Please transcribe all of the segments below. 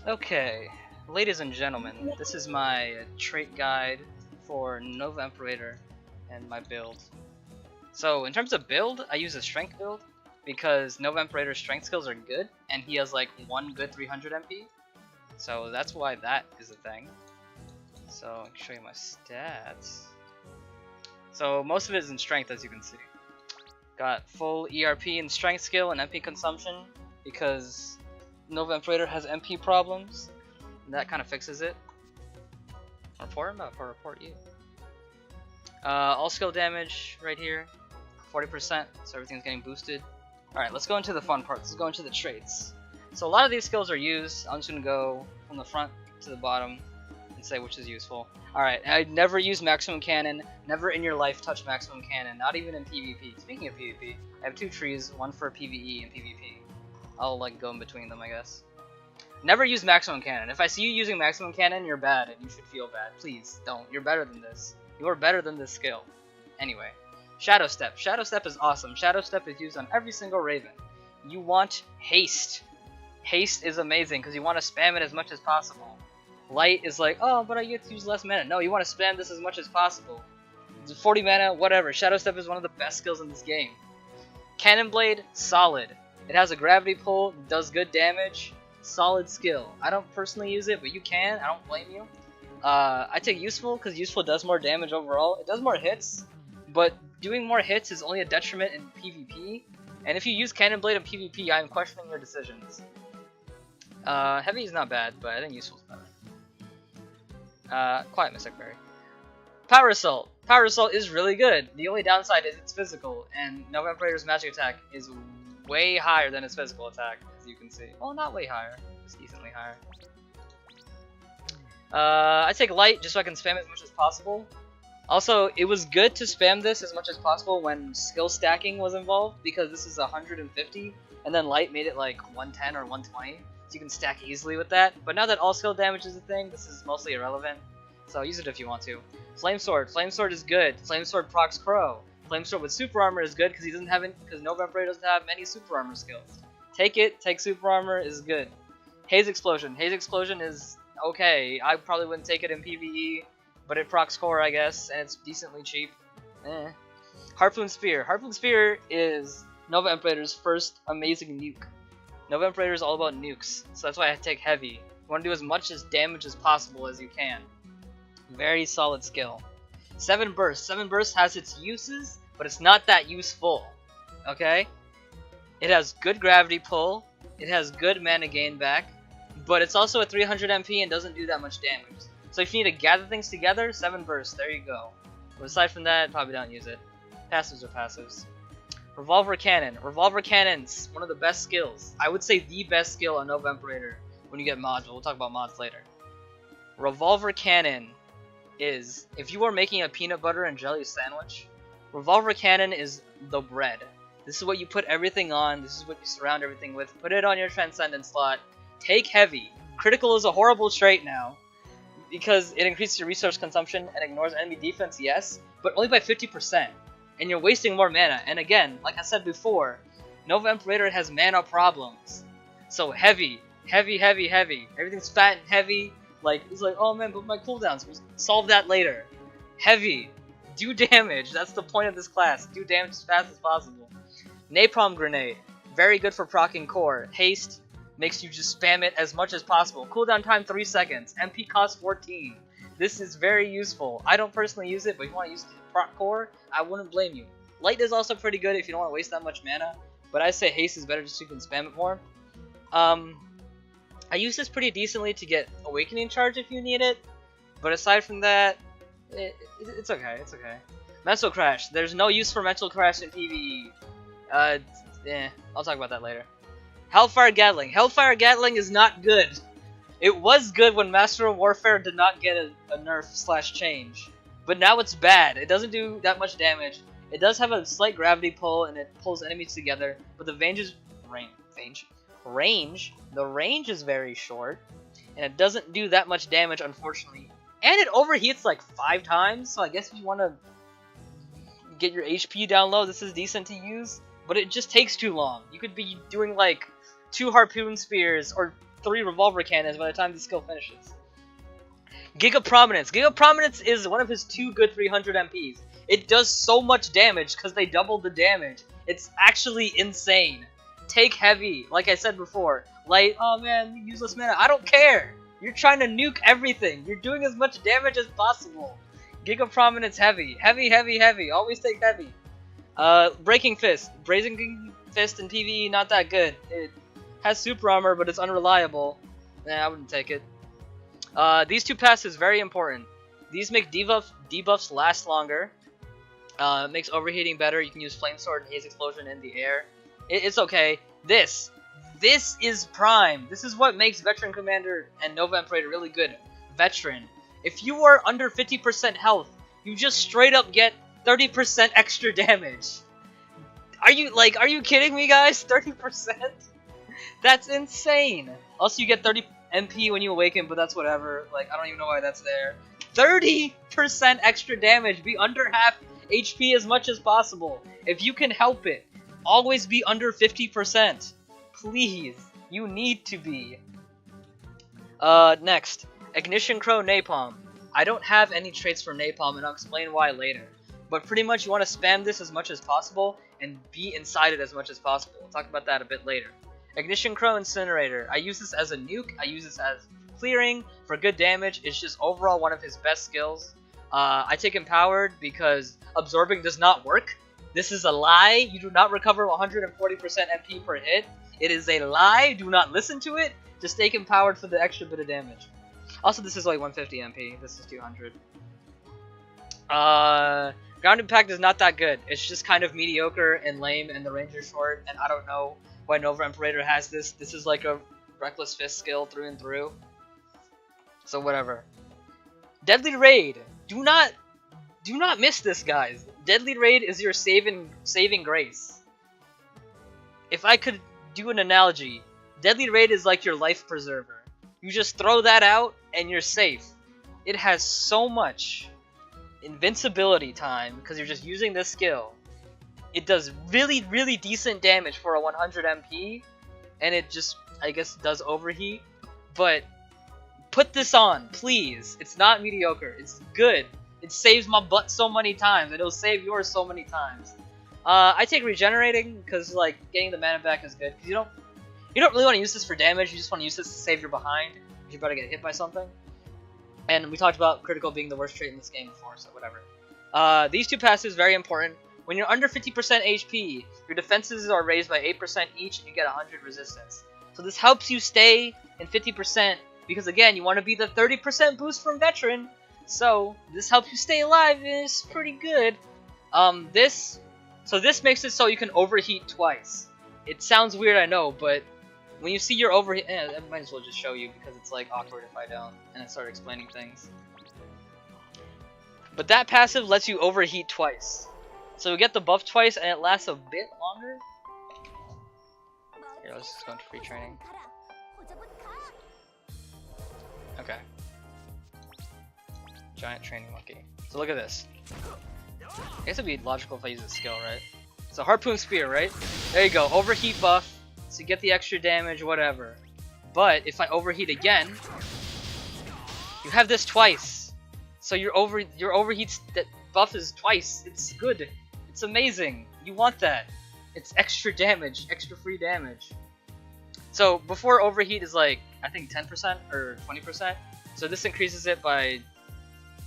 Okay, ladies and gentlemen, this is my trait guide for Nova Imperator and my build. So in terms of build, I use a strength build because Nova Imperator's strength skills are good and he has like one good 300 MP. So that's why that is a thing. So I can show you my stats. So most of it is in strength, as you can see. Got full ERP and strength skill and MP consumption because Nova Imperator has MP problems, and that kind of fixes it. Report him up or report you. All skill damage right here, 40%, so everything's getting boosted. Alright, let's go into the fun part. Let's go into the traits. So a lot of these skills are used. I'm just going to go from the front to the bottom and say which is useful. Alright, I never use Maximum Cannon. Never in your life touch Maximum Cannon, not even in PvP. Speaking of PvP, I have two trees, one for PvE and PvP. I'll like go in between them, I guess. Never use Maximum Cannon. If I see you using Maximum Cannon, you're bad and you should feel bad. Please don't. You're better than this. You are better than this skill. Anyway, Shadow Step. Shadow Step is awesome. Shadow Step is used on every single Raven. You want Haste. Haste is amazing because you want to spam it as much as possible. Light is like, oh, but I get to use less mana. No, you want to spam this as much as possible. 40 mana, whatever. Shadow Step is one of the best skills in this game. Cannon Blade, solid. It has a gravity pull, does good damage, solid skill. I don't personally use it, but you can. I don't blame you. I take Useful because Useful does more damage overall. It does more hits, but doing more hits is only a detriment in PvP. And if you use Cannon Blade in PvP, I'm questioning your decisions. Heavy is not bad, but I think Useful is better. Quiet Mystic Berry. Power Assault. Power Assault is really good. The only downside is it's physical, and Nova Imperator's magic attack is way higher than its physical attack, as you can see. Well, not way higher. It's decently higher. I take Light just so I can spam it as much as possible. Also, it was good to spam this as much as possible when skill stacking was involved, because this is 150, and then Light made it like 110 or 120, so you can stack easily with that. But now that all skill damage is a thing, this is mostly irrelevant, so use it if you want to. Flame Sword. Flame Sword is good. Flame Sword procs Crow. Flame Sword with Super Armor is good because Nova Imperator doesn't have many Super Armor skills. Take it, take Super Armor is good. Haze Explosion. Haze Explosion is okay. I probably wouldn't take it in PvE, but it procs core, I guess, and it's decently cheap. Harpoon Spear. Harpoon Spear is Nova Imperator's first amazing nuke. Nova Imperator is all about nukes, so that's why I take Heavy. You want to do as much damage as possible as you can. Very solid skill. 7 Burst. 7 Burst has its uses, but it's not that useful. Okay? It has good gravity pull, it has good mana gain back, but it's also at 300 MP and doesn't do that much damage. So if you need to gather things together, 7 Burst, there you go. But aside from that, probably don't use it. Passives are passives. Revolver Cannon. Revolver Cannon's one of the best skills. I would say the best skill on Nova Imperator when you get mods, but we'll talk about mods later. Revolver Cannon is, if you are making a peanut butter and jelly sandwich, Revolver Cannon is the bread. This is what you put everything on, this is what you surround everything with. Put it on your Transcendent slot. Take Heavy. Critical is a horrible trait now, because it increases your resource consumption and ignores enemy defense, yes, but only by 50%. And you're wasting more mana. And again, like I said before, Nova Imperator has mana problems. So Heavy. Heavy, heavy, heavy. Everything's fat and heavy. Like, it's like, oh man, but my cooldowns, we'll solve that later. Heavy. Do damage. That's the point of this class. Do damage as fast as possible. Napalm Grenade. Very good for proccing core. Haste makes you just spam it as much as possible. Cooldown time 3 seconds. MP cost 14. This is very useful. I don't personally use it, but if you want to use it to proc core, I wouldn't blame you. Light is also pretty good if you don't want to waste that much mana, but I say Haste is better just so you can spam it more. I use this pretty decently to get Awakening Charge if you need it, but aside from that, it's okay, it's okay. Mental Crash. There's no use for Mental Crash in PvE. I'll talk about that later. Hellfire Gatling. Hellfire Gatling is not good. It was good when Master of Warfare did not get a nerf / change, but now it's bad. It doesn't do that much damage. It does have a slight gravity pull, and it pulls enemies together, but the range is very short, and it doesn't do that much damage, unfortunately. And it overheats like 5 times, so I guess if you want to get your HP down low, this is decent to use, but it just takes too long. You could be doing like 2 Harpoon Spears, or 3 Revolver Cannons by the time the skill finishes. Giga Prominence. Giga Prominence is one of his 2 good 300 MPs. It does so much damage because they doubled the damage. It's actually insane. Take heavy, like I said before. Light, oh man, useless mana. I don't care. You're trying to nuke everything. You're doing as much damage as possible. Giga Prominence heavy. Heavy, heavy, heavy. Always take heavy. Breaking Fist. Breaking Fist in PvE, not that good. It has super armor, but it's unreliable. Nah, I wouldn't take it. These 2 passives, very important. These make debuffs last longer. Makes overheating better. You can use Flame Sword and Haze Explosion in the air. It's okay. This is prime. This is what makes Veteran Commander and Nova Imperator really good. Veteran. If you are under 50% health, you just straight up get 30% extra damage. Are you kidding me, guys? 30%? That's insane. Also, you get 30 MP when you awaken, but that's whatever. Like, I don't even know why that's there. 30% extra damage. Be under half HP as much as possible. If you can help it, always be under 50%. Please. You need to be. Next. Ignition Crow Napalm. I don't have any traits for Napalm, and I'll explain why later. But pretty much you want to spam this as much as possible, and be inside it as much as possible. We'll talk about that a bit later. Ignition Crow Incinerator. I use this as a nuke. I use this as clearing for good damage. It's just overall one of his best skills. I take Empowered because absorbing does not work. This is a lie. You do not recover 140% MP per hit. It is a lie. Do not listen to it. Just take Empowered for the extra bit of damage. Also, this is like 150 MP. This is 200. Ground Impact is not that good. It's just kind of mediocre and lame, and the range is short, and I don't know why Nova Imperator has this. This is like a Reckless Fist skill through and through. So whatever. Deadly Raid. Do not miss this, guys. Deadly Raid is your saving grace. If I could do an analogy, Deadly Raid is like your life preserver. You just throw that out and you're safe. It has so much invincibility time because you're just using this skill. It does really, really decent damage for a 100 MP, and it just, I guess, does overheat. But put this on, please. It's not mediocre. It's good. It saves my butt so many times, and it'll save yours so many times. I take Regenerating because, like, getting the mana back is good. Because you don't really want to use this for damage. You just want to use this to save your behind. You're about to get hit by something. And we talked about critical being the worst trait in this game before, so whatever. These 2 passives very important. When you're under 50% HP, your defenses are raised by 8% each, and you get 100 resistance. So this helps you stay in 50%, because again, you want to be the 30% boost from Veteran. So this helps you stay alive, and it's pretty good. This makes it so you can overheat twice. It sounds weird, I know, but when you see your overheat, I might as well just show you because it's like awkward if I don't, and I start explaining things. But that passive lets you overheat twice. So you get the buff twice, and it lasts a bit longer. Here, let's just go into free training. Okay. Giant training monkey. So look at this. I guess it'd be logical if I use a skill, right? It's a Harpoon Spear, right? There you go, overheat buff. So you get the extra damage, whatever. But if I overheat again, you have this twice. So your overheat buff is twice. It's good. It's amazing. You want that. It's extra damage, extra free damage. So before overheat is like, I think 10% or 20%. So this increases it by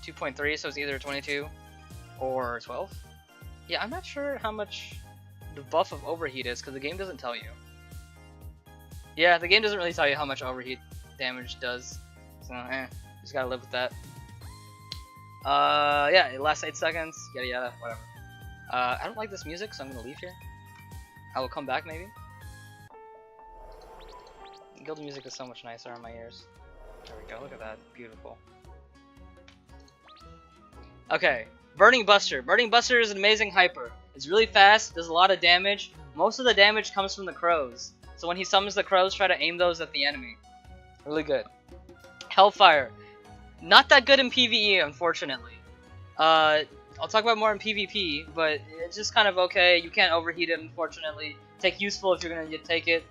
2.3, so it's either 22 or 12. Yeah, I'm not sure how much the buff of overheat is because the game doesn't tell you. Yeah, the game doesn't really tell you how much overheat damage does. So, just gotta live with that. Yeah, it lasts 8 seconds, yada yada, whatever. I don't like this music, so I'm gonna leave here. I will come back maybe. Guild music is so much nicer on my ears. There we go, look at that, beautiful. Okay, Burning Buster. Burning Buster is an amazing hyper. It's really fast, does a lot of damage. Most of the damage comes from the crows. So when he summons the crows, try to aim those at the enemy. Really good. Hellfire. Not that good in PvE, unfortunately. I'll talk about more in PvP, but it's just kind of okay. You can't overheat it, unfortunately. Take useful if you're gonna take it.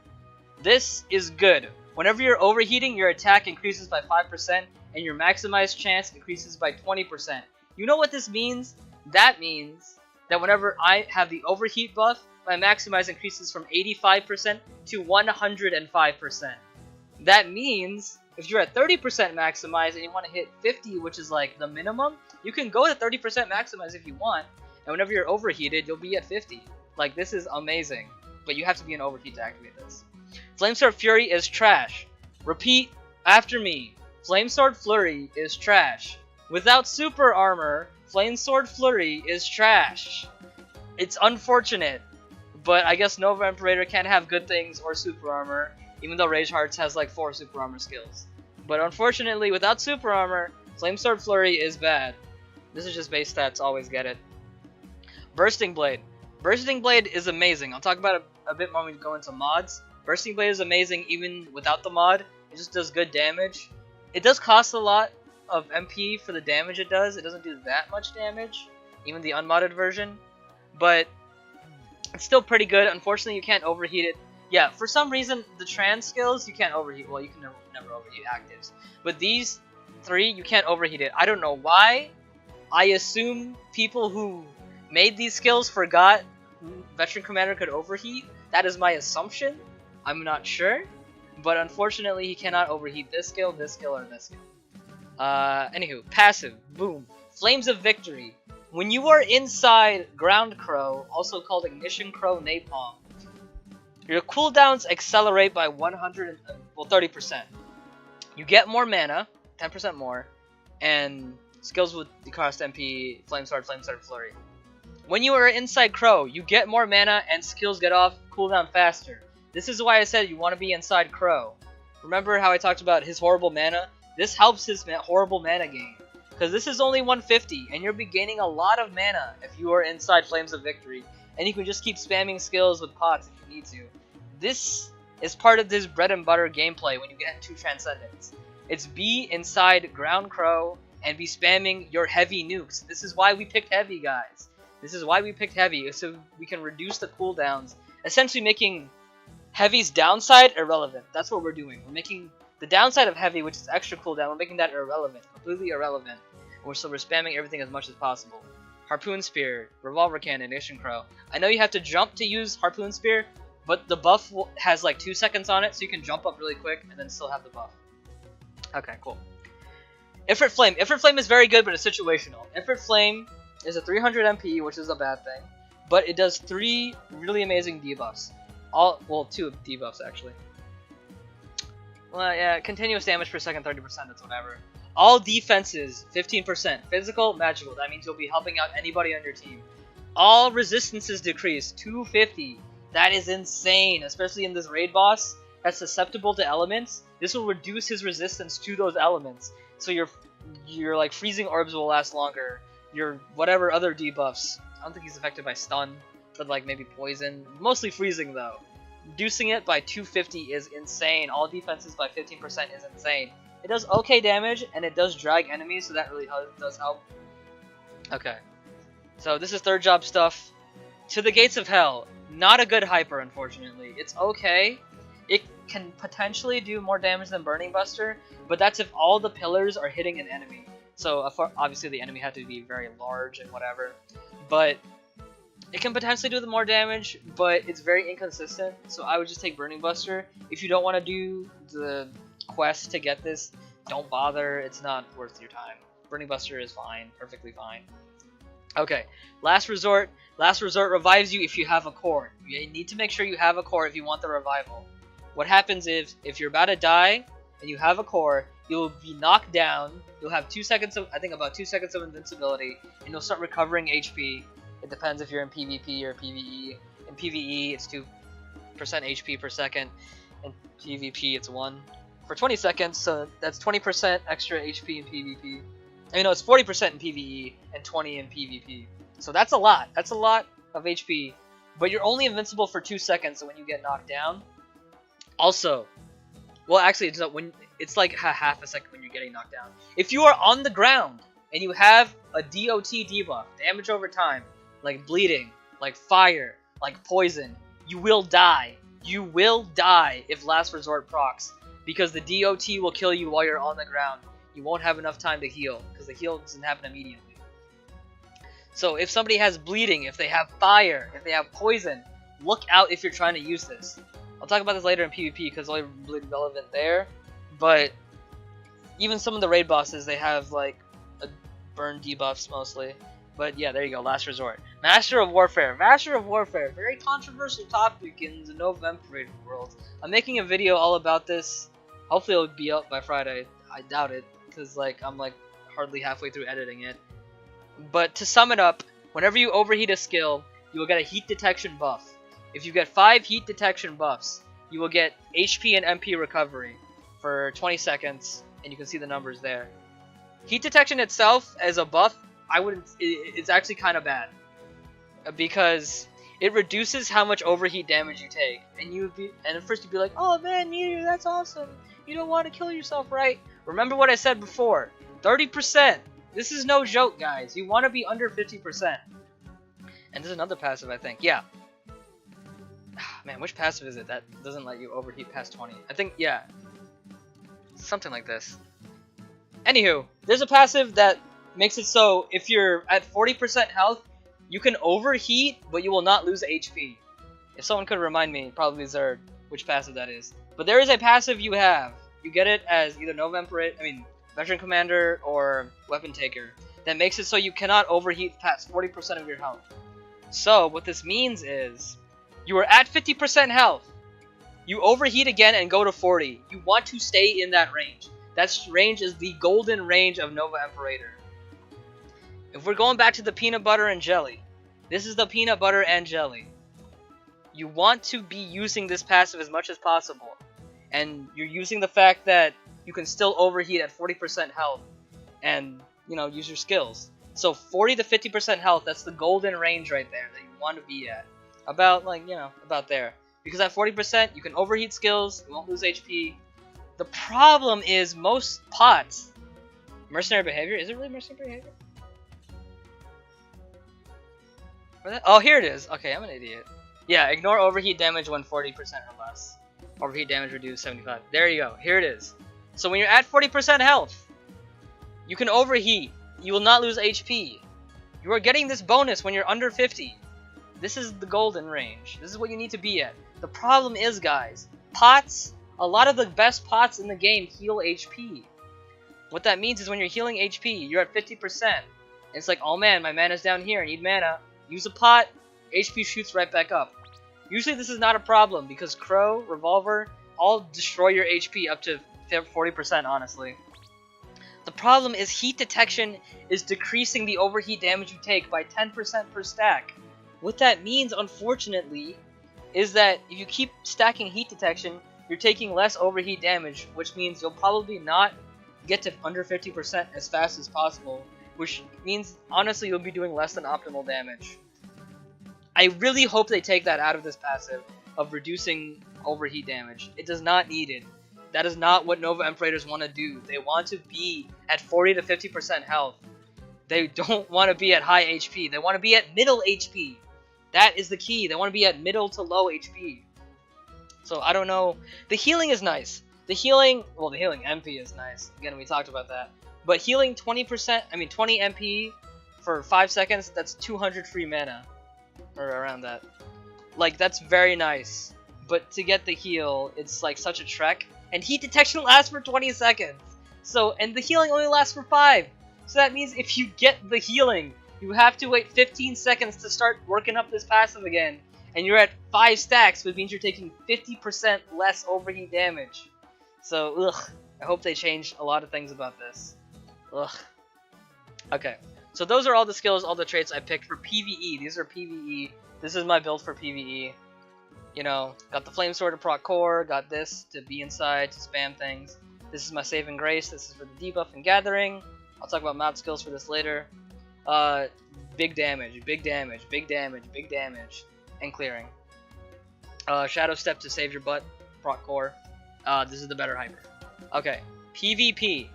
This is good. Whenever you're overheating, your attack increases by 5%, and your maximized chance increases by 20%. You know what this means? That means that whenever I have the overheat buff, my maximize increases from 85% to 105%. That means if you're at 30% maximize and you want to hit 50, which is like the minimum, you can go to 30% maximize if you want, and whenever you're overheated, you'll be at 50. Like, this is amazing, but you have to be in overheat to activate this. Flamesword Fury is trash. Repeat after me. Flamesword Flurry is trash. Without super armor, Flamesword Flurry is trash. It's unfortunate, but I guess Nova Imperator can't have good things or super armor, even though Rage Hearts has like 4 super armor skills. But unfortunately, without super armor, Flamesword Flurry is bad. This is just base stats, always get it. Bursting Blade. Bursting Blade is amazing. I'll talk about it a bit more when we go into mods. Bursting Blade is amazing even without the mod. It just does good damage. It does cost a lot of MP for the damage it does. It doesn't do that much damage, even the unmodded version. But it's still pretty good. Unfortunately, you can't overheat it. Yeah, for some reason, the trans skills, you can't overheat. Well, you can never overheat actives. But these 3, you can't overheat it. I don't know why. I assume people who made these skills forgot Veteran Commander could overheat. That is my assumption. I'm not sure. But unfortunately, he cannot overheat this skill, or this skill. Anywho, passive. Boom. Flames of Victory. When you are inside Ground Crow, also called Ignition Crow Napalm, your cooldowns accelerate by 30%. You get more mana, 10% more, and skills with the cost MP, Flamesword, Flurry. When you are inside Crow, you get more mana and skills get off cooldown faster. This is why I said you want to be inside Crow. Remember how I talked about his horrible mana? This helps his horrible mana gain. Because this is only 150, and you'll be gaining a lot of mana if you are inside Flames of Victory. And you can just keep spamming skills with pots if you need to. This is part of this bread and butter gameplay when you get into Transcendence. It's be inside Ground Crow and be spamming your heavy nukes. This is why we picked heavy, guys. This is why we picked heavy, so we can reduce the cooldowns, essentially making heavy's downside irrelevant. That's what we're doing. We're making the downside of heavy, which is extra cooldown, we're making that irrelevant, completely irrelevant. So we're spamming everything as much as possible. Harpoon Spear, Revolver Cannon, Ignition Crow. I know you have to jump to use Harpoon Spear, but the buff has like 2 seconds on it, so you can jump up really quick and then still have the buff. Okay, cool. Ifrit Flame. Ifrit Flame is very good, but it's situational. Ifrit Flame is a 300 MP, which is a bad thing, but it does 3 really amazing debuffs. 2 debuffs actually. Well, yeah, continuous damage per second, 30%, that's whatever. All defenses, 15%. Physical, magical. That means you'll be helping out anybody on your team. All resistances decrease, 250. That is insane, especially in this raid boss that's susceptible to elements. This will reduce his resistance to those elements. So your like freezing orbs will last longer. Your whatever other debuffs. I don't think he's affected by stun, but like maybe poison. Mostly freezing though. Reducing it by 250 is insane. All defenses by 15% is insane. It does okay damage, and it does drag enemies, so that really does help. Okay. So this is third job stuff. To the Gates of Hell. Not a good hyper, unfortunately. It's okay. It can potentially do more damage than Burning Buster, but that's if all the pillars are hitting an enemy. So obviously the enemy had to be very large and whatever. But it can potentially do the more damage, but it's very inconsistent, so I would just take Burning Buster. If you don't want to do the quest to get this, don't bother. It's not worth your time. Burning Buster is fine, perfectly fine. Okay, Last Resort. Last Resort revives you if you have a core. You need to make sure you have a core if you want the revival. What happens is, if you're about to die and you have a core, you'll be knocked down. You'll have 2 seconds of, I think about 2 seconds of invincibility, and you'll start recovering HP. It depends if you're in PvP or PvE. In PvE, it's 2% HP per second. In PvP, it's 1 for 20 seconds, so that's 20% extra HP in PvP. I mean, no, it's 40% in PvE and 20 in PvP. So that's a lot. That's a lot of HP. But you're only invincible for 2 seconds when you get knocked down. Also, well, actually, it's like half a second when you're getting knocked down. If you are on the ground and you have a DOT debuff, damage over time, like bleeding, like fire, like poison, you will die. You will die if Last Resort procs. because the DOT will kill you while you're on the ground. You won't have enough time to heal, because the heal doesn't happen immediately. So if somebody has bleeding, if they have fire, if they have poison, look out if you're trying to use this. I'll talk about this later in PvP because it's only really relevant there. But even some of the raid bosses, they have like burn debuffs mostly. But yeah, there you go, Last Resort. Master of Warfare. Master of Warfare. Very controversial topic in the Nova Imperator world. I'm making a video all about this. Hopefully it'll be up by Friday. I doubt it, because like I'm like hardly halfway through editing it. But to sum it up, whenever you overheat a skill, you will get a heat detection buff. If you get 5 heat detection buffs, you will get HP and MP recovery for 20 seconds, and you can see the numbers there. Heat detection itself as a buff, it's actually kind of bad, because it reduces how much overheat damage you take, and at first you'd be like, oh man, that's awesome. You don't want to kill yourself, right? Remember what I said before, 30%. This is no joke, guys. You want to be under 50%. And there's another passive, I think. Yeah. Man, which passive is it that doesn't let you overheat past 20? I think, yeah. Something like this. Anywho, there's a passive that makes it so if you're at 40% health, you can overheat, but you will not lose HP. If someone could remind me, probably Zerd, which passive that is. But there is a passive you have. You get it as either Nova Imperator, Veteran Commander or Weapon Taker, that makes it so you cannot overheat past 40% of your health. So what this means is you are at 50% health, you overheat again and go to 40. You want to stay in that range. That range is the golden range of Nova Imperator. If we're going back to the peanut butter and jelly, this is the peanut butter and jelly. You want to be using this passive as much as possible, and you're using the fact that you can still overheat at 40% health and, use your skills. So 40 to 50% health, that's the golden range right there that you want to be at. About, about there. Because at 40%, you can overheat skills, you won't lose HP. The problem is most pots... Mercenary behavior? Is it really mercenary behavior? Oh, here it is. Okay, I'm an idiot. Yeah, ignore overheat damage when 40% or less. Overheat damage reduced 75. There you go. Here it is. So when you're at 40% health, you can overheat. You will not lose HP. You are getting this bonus when you're under 50. This is the golden range. This is what you need to be at. The problem is, guys, pots, a lot of the best pots in the game heal HP. What that means is when you're healing HP, you're at 50%. It's like, oh man, my mana's down here, I need mana. Use a pot, HP shoots right back up. Usually this is not a problem because Crow, Revolver, all destroy your HP up to 40%, honestly. The problem is heat detection is decreasing the overheat damage you take by 10% per stack. What that means, unfortunately, is that if you keep stacking heat detection, you're taking less overheat damage, which means you'll probably not get to under 50% as fast as possible, which means, honestly, you'll be doing less than optimal damage. I really hope they take that out of this passive of reducing overheat damage. It does not need it. That is not what Nova Imperators want to do. They want to be at 40 to 50% health. They don't want to be at high HP. They want to be at middle HP. That is the key. They want to be at middle to low HP. So I don't know. The healing is nice. The healing MP is nice. Again, we talked about that. But healing 20 MP for 5 seconds, that's 200 free mana. Or around that. Like, that's very nice. But to get the heal, it's like such a trek. And heat detection lasts for 20 seconds. And the healing only lasts for 5. So that means if you get the healing, you have to wait 15 seconds to start working up this passive again. And you're at 5 stacks, which means you're taking 50% less overheat damage. So, ugh. I hope they change a lot of things about this. Ugh. Okay. So those are all the skills, all the traits I picked for PvE. These are PvE. This is my build for PvE. Got the Flame Sword to proc core, got this to be inside, to spam things. This is my Saving Grace, this is for the debuff and gathering. I'll talk about mod skills for this later. Big damage, big damage, big damage, big damage, and clearing. Shadow Step to save your butt, proc core. This is the better hyper. Okay, PvP.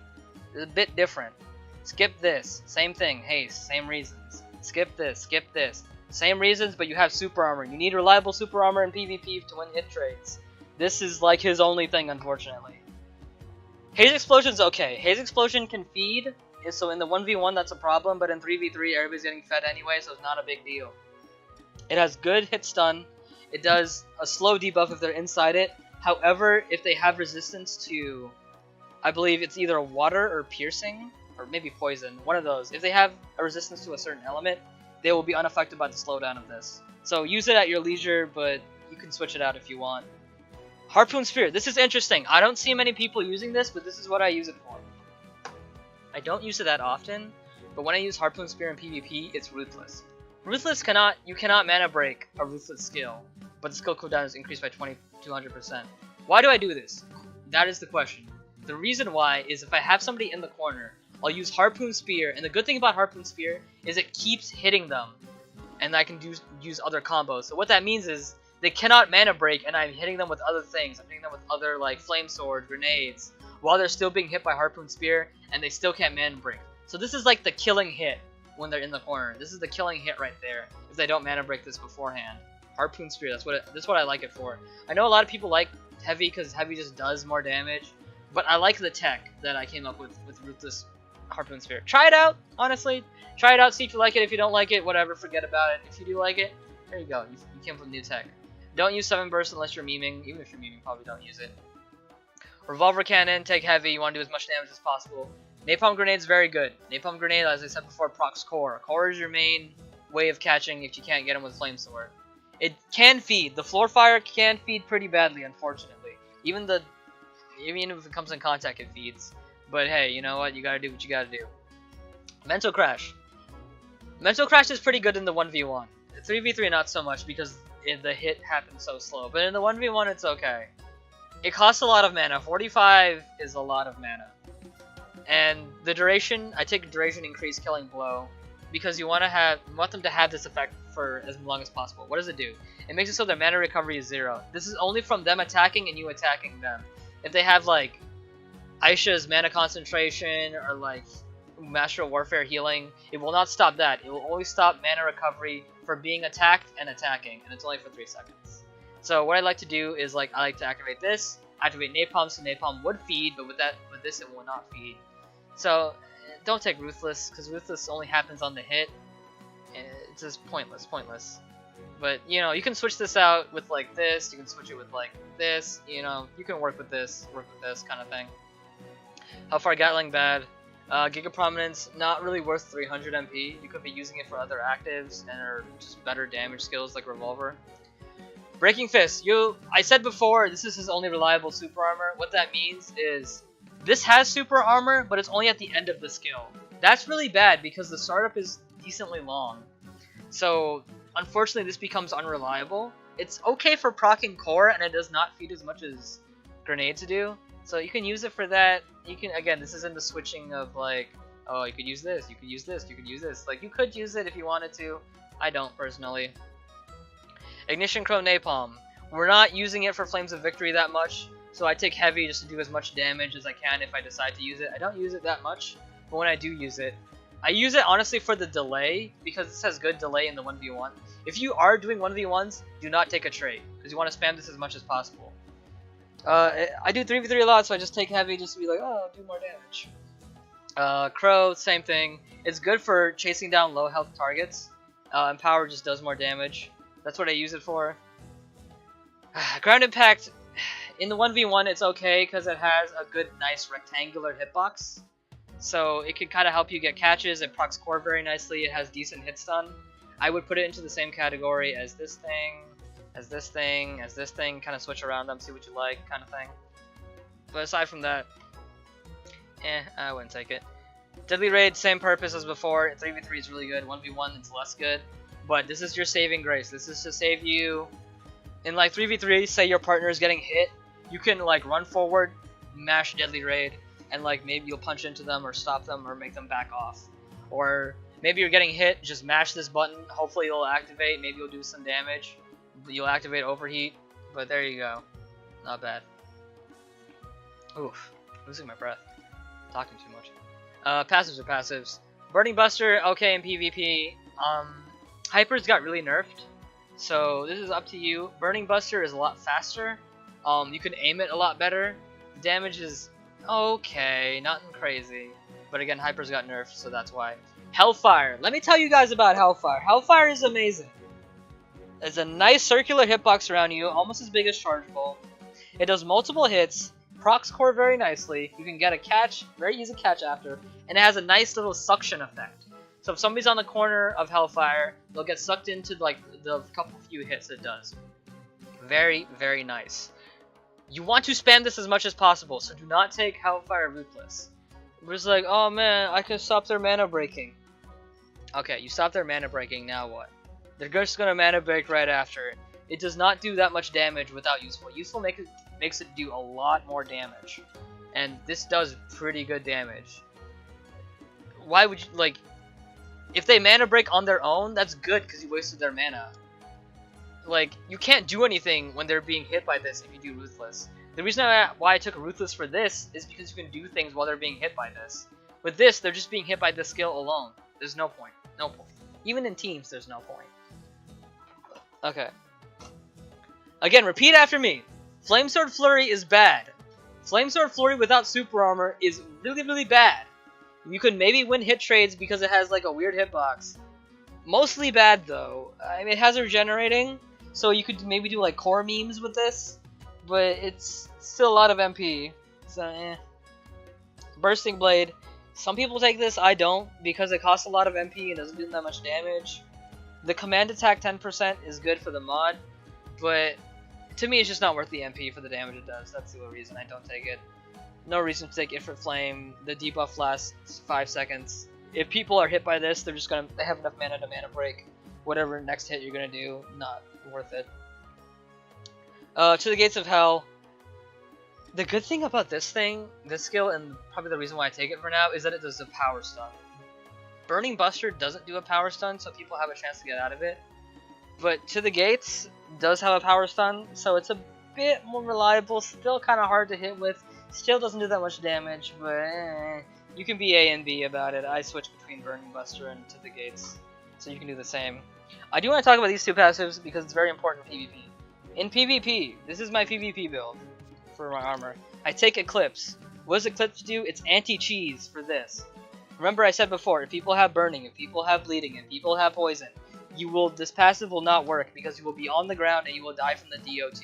It's a bit different. Skip this, same thing, haste, same reasons. Skip this, same reasons, but you have super armor. You need reliable super armor in PvP to win hit trades. This is like his only thing, unfortunately. Haze Explosion's okay. Haze Explosion can feed, so in the 1v1 that's a problem, but in 3v3 everybody's getting fed anyway, so it's not a big deal. It has good hit stun. It does a slow debuff if they're inside it. However, if they have resistance to, I believe it's either water or piercing, or maybe poison, one of those. If they have a resistance to a certain element, they will be unaffected by the slowdown of this. So use it at your leisure, but you can switch it out if you want. Harpoon Spear. This is interesting. I don't see many people using this, but this is what I use it for. I don't use it that often, but when I use Harpoon Spear in PvP, it's Ruthless. Ruthless you cannot mana break a Ruthless skill, but the skill cooldown is increased by 200%. Why do I do this? That is the question. The reason why is if I have somebody in the corner, I'll use Harpoon Spear, and the good thing about Harpoon Spear is it keeps hitting them, and I can use other combos. So what that means is they cannot mana break, and I'm hitting them with other things. I'm hitting them with other like Flame Sword, grenades, while they're still being hit by Harpoon Spear, and they still can't mana break. So this is like the killing hit when they're in the corner. This is the killing hit right there if they don't mana break this beforehand. Harpoon Spear, that's what I like it for. I know a lot of people like Heavy because Heavy just does more damage, but I like the tech that I came up with Ruthless Harpoon Spear. Try it out, honestly. Try it out, see if you like it. If you don't like it, whatever, forget about it. If you do like it, there you go. You came up with new tech. Don't use 7 burst unless you're memeing. Even if you're memeing, probably don't use it. Revolver Cannon, take Heavy. You want to do as much damage as possible. Napalm Grenade's very good. Napalm Grenade, as I said before, procs Core. Core is your main way of catching if you can't get him with Flame Sword. It can feed. The Floor Fire can feed pretty badly, unfortunately. Even if it comes in contact, it feeds. But hey, you know what? You gotta do what you gotta do. Mental Crash. Mental Crash is pretty good in the 1v1. 3v3 not so much because the hit happens so slow. But in the 1v1 it's okay. It costs a lot of mana. 45 is a lot of mana. And the duration, I take duration increase killing blow because you want them to have this effect for as long as possible. What does it do? It makes it so their mana recovery is 0. This is only from them attacking and you attacking them. If they have like Aisha's mana concentration or like Master Warfare healing, it will not stop that. It will only stop mana recovery for being attacked and attacking, and it's only for 3 seconds. So what I like to do is I like to activate this, activate Napalm, so Napalm would feed, but with this it will not feed. So don't take Ruthless, because Ruthless only happens on the hit. It's just pointless. But you know, you can switch this out with like this. You can switch it with like this. You know, you can work with this kind of thing. Hellfire Gatling bad. Giga Prominence not really worth 300 MP. You could be using it for other actives and or just better damage skills like Revolver. Breaking Fist. I said before this is his only reliable super armor. What that means is this has super armor, but it's only at the end of the skill. That's really bad because the startup is decently long. So unfortunately this becomes unreliable. It's okay for proccing core and it does not feed as much as grenades do. So you can use it for that. You can, again, this isn't the switching of like, oh, you could use this, you could use this, you could use this. Like, you could use it if you wanted to. I don't, personally. Ignition Crow Napalm. We're not using it for Flames of Victory that much, so I take Heavy just to do as much damage as I can if I decide to use it. I don't use it that much, but when I do use it, I use it honestly for the delay, because this has good delay in the 1v1. If you are doing 1v1s, do not take a trait, because you want to spam this as much as possible. I do 3v3 a lot, so I just take Heavy just to be like, oh, I'll do more damage. Crow, same thing. It's good for chasing down low health targets. Empower just does more damage. That's what I use it for. Ground Impact, in the 1v1 it's okay because it has a good, nice rectangular hitbox. So it can kind of help you get catches. It procs core very nicely. It has decent hit stun. I would put it into the same category as this thing. As this thing, kind of switch around them, see what you like, kind of thing. But aside from that, I wouldn't take it. Deadly Raid, same purpose as before. 3v3 is really good, 1v1 it's less good. But this is your saving grace. This is to save you. In like 3v3, say your partner is getting hit, you can like run forward, mash Deadly Raid, and like maybe you'll punch into them or stop them or make them back off. Or maybe you're getting hit, just mash this button, hopefully it'll activate, maybe you'll do some damage. You'll activate Overheat, but there you go. Not bad. Oof. Losing my breath. Talking too much. Passives are passives. Burning Buster, okay in PvP. Hypers got really nerfed, so this is up to you. Burning Buster is a lot faster. You can aim it a lot better. Damage is okay, nothing crazy. But again, Hyper's got nerfed, so that's why. Hellfire. Let me tell you guys about Hellfire. Hellfire is amazing. It's a nice circular hitbox around you, almost as big as Charge Ball. It does multiple hits, procs core very nicely. You can get a catch, very easy catch after, and it has a nice little suction effect. So if somebody's on the corner of Hellfire, they'll get sucked into like the couple few hits it does. Very, very nice. You want to spam this as much as possible, so do not take Hellfire Ruthless. We're just like, oh man, I can stop their mana breaking. Okay, you stop their mana breaking, now what? They're just gonna mana break right after. It does not do that much damage without Useful. Useful makes it do a lot more damage. And this does pretty good damage. Why would you, like, if they mana break on their own, that's good because you wasted their mana. Like, you can't do anything when they're being hit by this if you do Ruthless. The reason why I took Ruthless for this is because you can do things while they're being hit by this. With this, they're just being hit by this skill alone. There's no point. No point. Even in teams, there's no point. Okay. Again, repeat after me. Flamesword Flurry is bad. Flamesword Flurry without super armor is really, really bad. You could maybe win hit trades because it has like a weird hitbox. Mostly bad though. I mean, it has regenerating, so you could maybe do like core memes with this, but it's still a lot of MP. So eh. Bursting Blade. Some people take this, I don't, because it costs a lot of MP and doesn't do that much damage. The command attack 10% is good for the mod, but to me it's just not worth the MP for the damage it does. That's the only reason I don't take it. No reason to take Ifrit Flame. The debuff lasts 5 seconds. If people are hit by this, they have enough mana to mana break whatever next hit you're gonna do. Not worth it. To the Gates of Hell. The good thing about this skill, and probably the reason why I take it for now, is that it does a power stun. Burning Buster doesn't do a power stun, so people have a chance to get out of it. But To the Gates does have a power stun, so it's a bit more reliable. Still kind of hard to hit with. Still doesn't do that much damage, but you can be A and B about it. I switch between Burning Buster and To the Gates, so you can do the same. I do want to talk about these two passives because it's very important in PvP. In PvP, this is my PvP build for my armor. I take Eclipse. What does Eclipse do? It's anti-cheese for this. Remember I said before, if people have burning, if people have bleeding, if people have poison, this passive will not work because you will be on the ground and you will die from the DOT.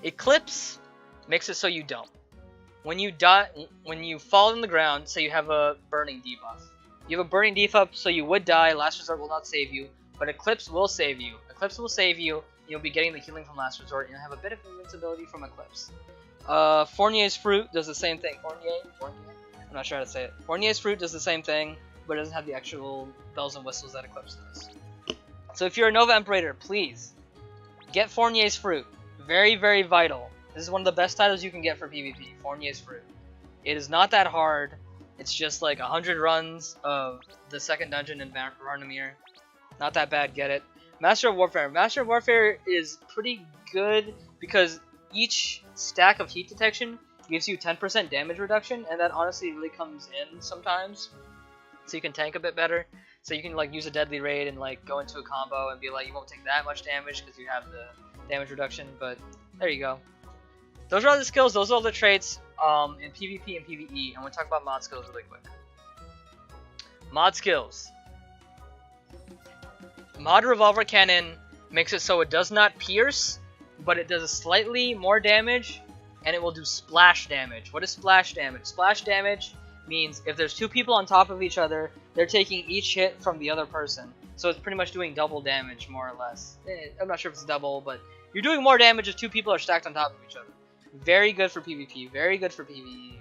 Eclipse makes it so you don't. When you die, when you fall on the ground, say you have a burning debuff. You have a burning debuff, so you would die. Last Resort will not save you, but Eclipse will save you. Eclipse will save you. You'll be getting the healing from Last Resort, and you'll have a bit of invincibility from Eclipse. Fournier's Fruit does the same thing. Fournier? I'm not sure how to say it. Fournier's Fruit does the same thing, but it doesn't have the actual bells and whistles that Eclipse does. So if you're a Nova Imperator, please get Fournier's Fruit. Very, very vital. This is one of the best titles you can get for PvP, Fournier's Fruit. It is not that hard. It's just like 100 runs of the second dungeon in Varnamir. Not that bad, get it. Master of Warfare. Master of Warfare is pretty good because each stack of heat detection gives you 10% damage reduction, and that honestly really comes in sometimes. So you can tank a bit better. So you can like use a deadly raid and like go into a combo and be like, you won't take that much damage because you have the damage reduction, but there you go. Those are all the skills, those are all the traits in PvP and PvE, and we'll talk about mod skills really quick. Mod skills. Mod Revolver Cannon makes it so it does not pierce, but it does slightly more damage, and it will do splash damage. What is splash damage? Splash damage means if there's two people on top of each other, they're taking each hit from the other person. So it's pretty much doing double damage, more or less. I'm not sure if it's double, but you're doing more damage if two people are stacked on top of each other. Very good for PvP, very good for PvE.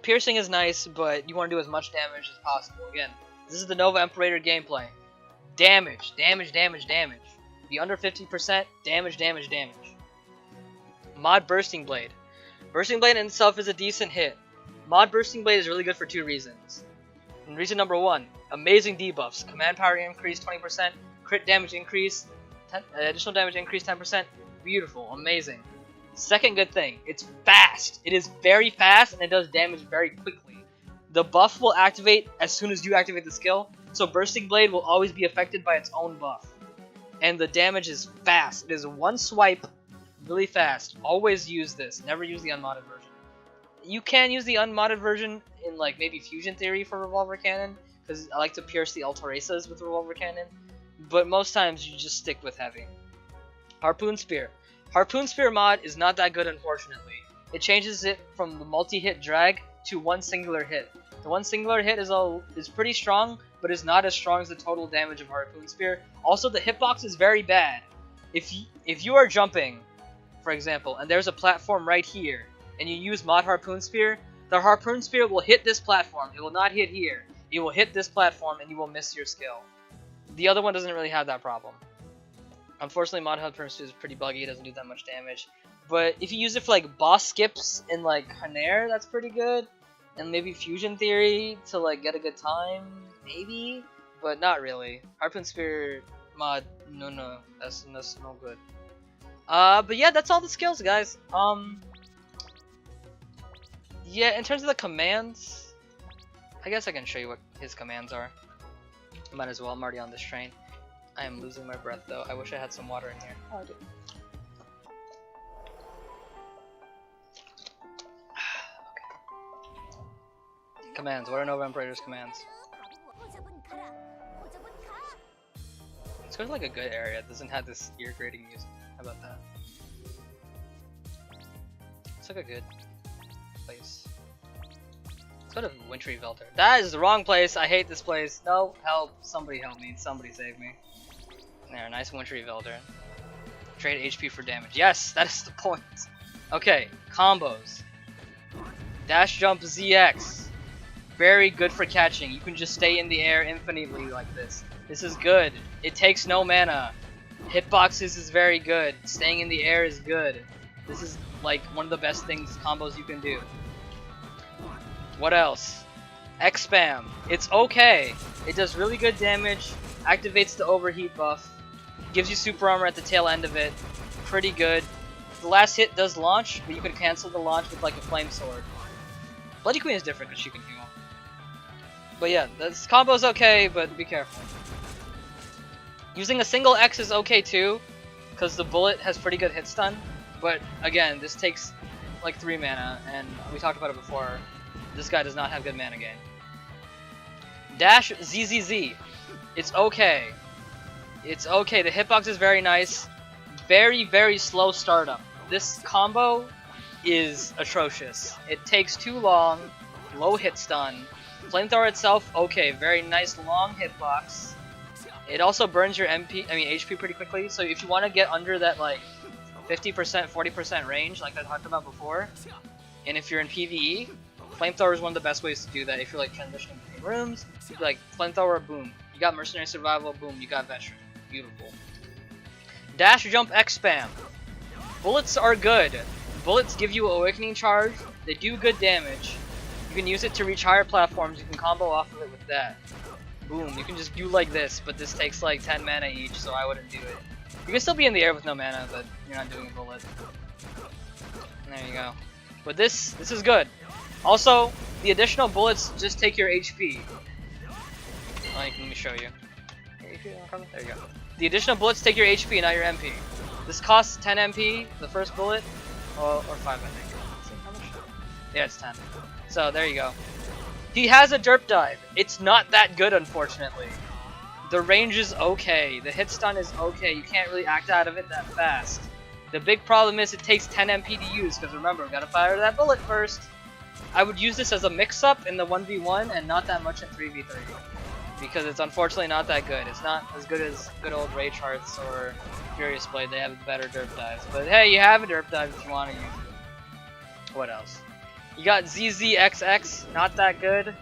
Piercing is nice, but you want to do as much damage as possible. Again, this is the Nova Imperator gameplay. Damage, damage, damage, damage. Be under 50%, damage, damage, damage. Mod Bursting Blade. Bursting Blade in itself is a decent hit. Mod Bursting Blade is really good for two reasons. And reason number one, amazing debuffs. Command power increase 20%, crit damage increase, additional damage increase 10%. Beautiful, amazing. Second good thing, it's fast. It is very fast and it does damage very quickly. The buff will activate as soon as you activate the skill, so Bursting Blade will always be affected by its own buff. And the damage is fast. It is one swipe, really fast. Always use this. Never use the unmodded version. You can use the unmodded version in like maybe Fusion Theory for Revolver Cannon, because I like to pierce the Altarezas with Revolver Cannon. But most times you just stick with Heavy. Harpoon Spear. Harpoon Spear mod is not that good, unfortunately. It changes it from the multi-hit drag to one singular hit. The one singular hit is pretty strong, but is not as strong as the total damage of Harpoon Spear. Also, the hitbox is very bad. If you are jumping, for example, and there's a platform right here, and you use mod Harpoon Spear, the Harpoon Spear will hit this platform. It will not hit here. It will hit this platform, and you will miss your skill. The other one doesn't really have that problem. Unfortunately, mod Harpoon Spear is pretty buggy. It doesn't do that much damage. But if you use it for like boss skips in like Haner, that's pretty good. And maybe Fusion Theory to like get a good time, maybe, but not really. Harpoon Spear mod, no, that's no good. But yeah, that's all the skills, guys. Yeah, in terms of the commands, I guess I can show you what his commands are. Might as well. I'm already on this train. I am losing my breath though. I wish I had some water in here. Oh, I do. Commands. What are Nova Imperator's commands? Let's go to like a good area. It doesn't have this ear grating music. How about that? It's like a good place. Let's go to Wintry Velter. That is the wrong place. I hate this place. No, help. Somebody help me. Somebody save me. There, nice Wintry Velter. Trade HP for damage. Yes, that is the point. Okay, combos. Dash Jump ZX. Very good for catching. You can just stay in the air infinitely like this. This is good. It takes no mana. Hitboxes is very good. Staying in the air is good. This is like one of the best things, combos you can do. What else? X-Spam. It's okay. It does really good damage. Activates the overheat buff. Gives you super armor at the tail end of it. Pretty good. The last hit does launch, but you can cancel the launch with like a flame sword. Bloody Queen is different because she can heal. But yeah, this combo's okay, but be careful. Using a single X is okay too, because the bullet has pretty good hit stun. But again, this takes like 3 mana, and we talked about it before. This guy does not have good mana gain. Dash ZZZ. It's okay. It's okay. The hitbox is very nice. Very, very slow startup. This combo is atrocious. It takes too long. Low hit stun. Flamethrower itself, okay, very nice long hitbox. It also burns your HP pretty quickly, so if you want to get under that like 50%, 40% range, like I talked about before, and if you're in PvE, Flamethrower is one of the best ways to do that. If you're like transitioning between rooms, like Flamethrower, boom. You got Mercenary Survival, boom, you got Veteran. Beautiful. Dash Jump X-Spam. Bullets are good. Bullets give you Awakening Charge, they do good damage. You can use it to reach higher platforms, you can combo off of it with that. Boom, you can just do like this, but this takes like 10 mana each, so I wouldn't do it. You can still be in the air with no mana, but you're not doing a bullet. And there you go. But this is good. Also, the additional bullets just take your HP. Like, let me show you. There you go. The additional bullets take your HP, not your MP. This costs 10 MP, the first bullet, or 5 I think. How much? Yeah, it's 10. So there you go. He has a derp dive. It's not that good, unfortunately. The range is okay. The hit stun is okay. You can't really act out of it that fast. The big problem is it takes 10 MP to use, because remember, we gotta fire that bullet first. I would use this as a mix-up in the 1v1 and not that much in 3v3. Because it's unfortunately not that good. It's not as good as good old Rage Hearts or Furious Blade. They have better derp dives. But hey, you have a derp dive if you want to use it. What else? You got ZZXX, not that good.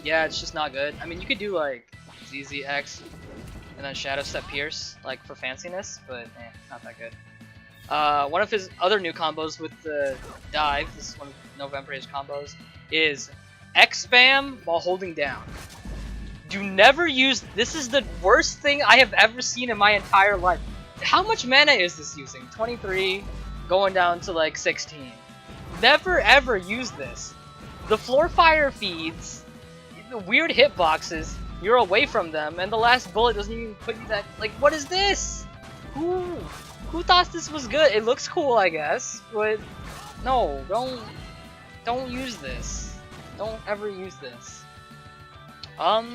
Yeah, it's just not good. I mean, you could do like ZZX and then Shadow Step Pierce, like for fanciness, but not that good. One of his other new combos with the dive, this is one of Nova Imperator's combos, is X-Spam while holding down. Do never use, this is the worst thing I have ever seen in my entire life. How much mana is this using? 23, going down to like 16. Never ever use this. The floor fire feeds, the weird hitboxes, you're away from them, and the last bullet doesn't even put you that, like, what is this? Who thought this was good? It looks cool, I guess, but no, don't Don't use this. Don't ever use this. But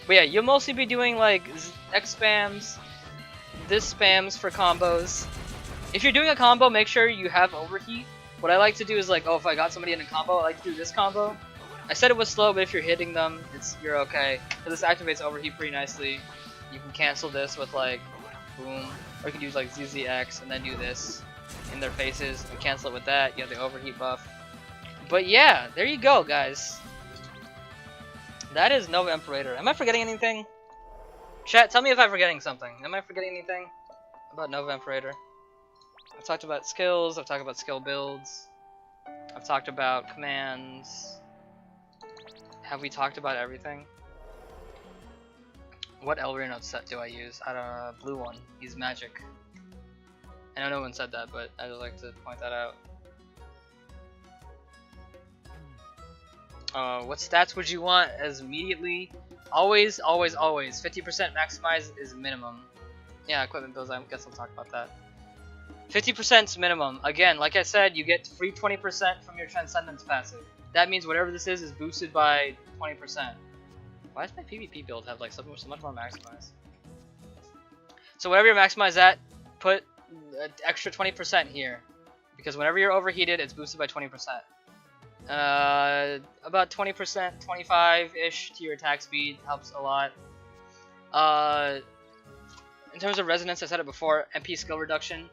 yeah, you'll mostly be doing like X spams, this spams for combos. If you're doing a combo, make sure you have overheat. What I like to do is like, oh, if I got somebody in a combo, I like to do this combo. I said it was slow, but if you're hitting them, you're okay. So this activates overheat pretty nicely. You can cancel this with like, boom, or you can use like ZZX and then do this in their faces and cancel it with that. You have the overheat buff. But yeah, there you go, guys. That is Nova Imperator. Am I forgetting anything? Chat, tell me if I'm forgetting something. Am I forgetting anything about Nova Imperator? I've talked about skills, I've talked about skill builds, I've talked about commands. Have we talked about everything? What Elrian set do I use? I don't know, blue one. He's magic. I know no one said that, but I just like to point that out. What stats would you want as immediately? Always, always, always. 50% maximize is minimum. Yeah, equipment builds, I guess I'll talk about that. 50% is minimum. Again, like I said, you get free 20% from your Transcendence passive. That means whatever this is boosted by 20%. Why does my PvP build have like so much more maximize? So whatever you maximize at, put an extra 20% here. Because whenever you're overheated, it's boosted by 20%. About 20%, 25-ish to your attack speed helps a lot. In terms of resonance, I said it before, MP skill reduction.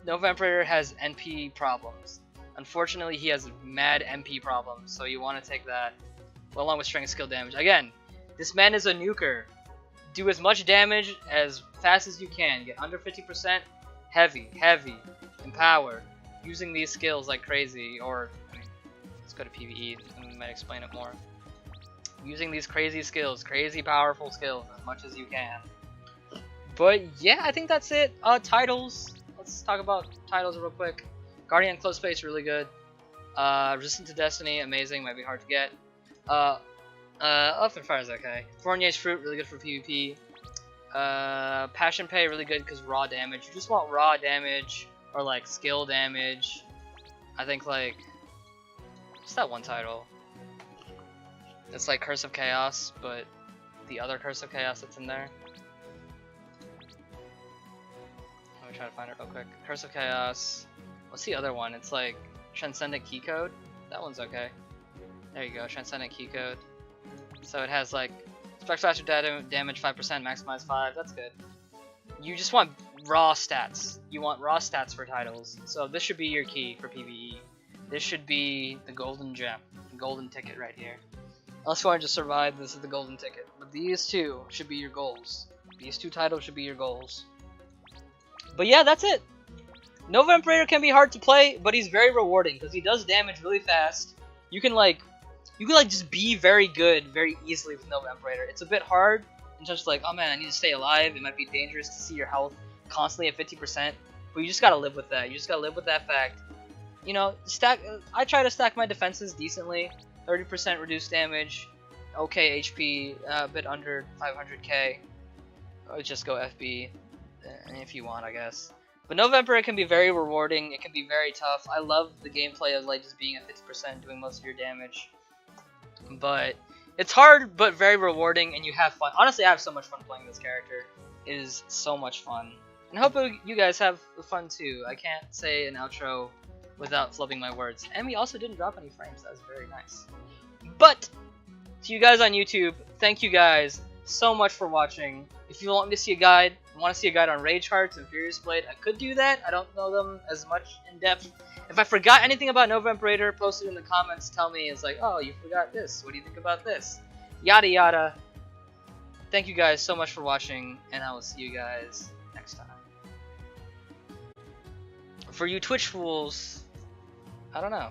Nova Imperator has NP problems. Unfortunately, he has mad MP problems, so you want to take that along with strength skill damage. Again, this man is a nuker. Do as much damage as fast as you can. Get under 50%, heavy, empower, using these skills like crazy, or let's go to PvE and we might explain it more. Using these crazy skills, crazy powerful skills as much as you can. But yeah, I think that's it. Titles. Let's talk about titles real quick. Guardian Close Space, really good. Resistant to Destiny, amazing, might be hard to get. Open Fire is okay. Fournier's Fruit, really good for PvP. Passion Pay, really good because raw damage. You just want raw damage or like skill damage. I think like, what's that one title? It's like Curse of Chaos, but the other Curse of Chaos that's in there. Let me try to find it real quick. Curse of Chaos. What's the other one? It's like Transcendent Key Code. That one's okay. There you go, Transcendent Key Code. So it has like Spec Faster damage 5%, maximize 5. That's good. You just want raw stats. You want raw stats for titles. So this should be your key for PvE. This should be the golden gem, the golden ticket right here. Unless you want to just survive, this is the golden ticket. But these two should be your goals. These two titles should be your goals. But yeah, that's it. Nova Imperator can be hard to play, but he's very rewarding because he does damage really fast. You can just be very good very easily with Nova Imperator. It's a bit hard in terms of like, oh man, I need to stay alive. It might be dangerous to see your health constantly at 50%, but you just gotta live with that. You just gotta live with that fact. You know, I try to stack my defenses decently. 30% reduced damage, okay HP, a bit under 500k. I would just go FB if you want, I guess. But Nova Imperator can be very rewarding. It can be very tough. I love the gameplay of like just being at 50%, doing most of your damage. But it's hard, but very rewarding, and you have fun. Honestly, I have so much fun playing this character. It is so much fun. And I hope you guys have fun too. I can't say an outro without flubbing my words. And we also didn't drop any frames. That was very nice. But to you guys on YouTube, thank you guys so much for watching. If you want me to see a guide, on Rage Hearts and Furious Blade, I could do that. I don't know them as much in depth. If I forgot anything about Nova Imperator, post it in the comments. Tell me, it's like, oh, you forgot this. What do you think about this? Yada yada. Thank you guys so much for watching, and I will see you guys next time. For you Twitch fools, I don't know.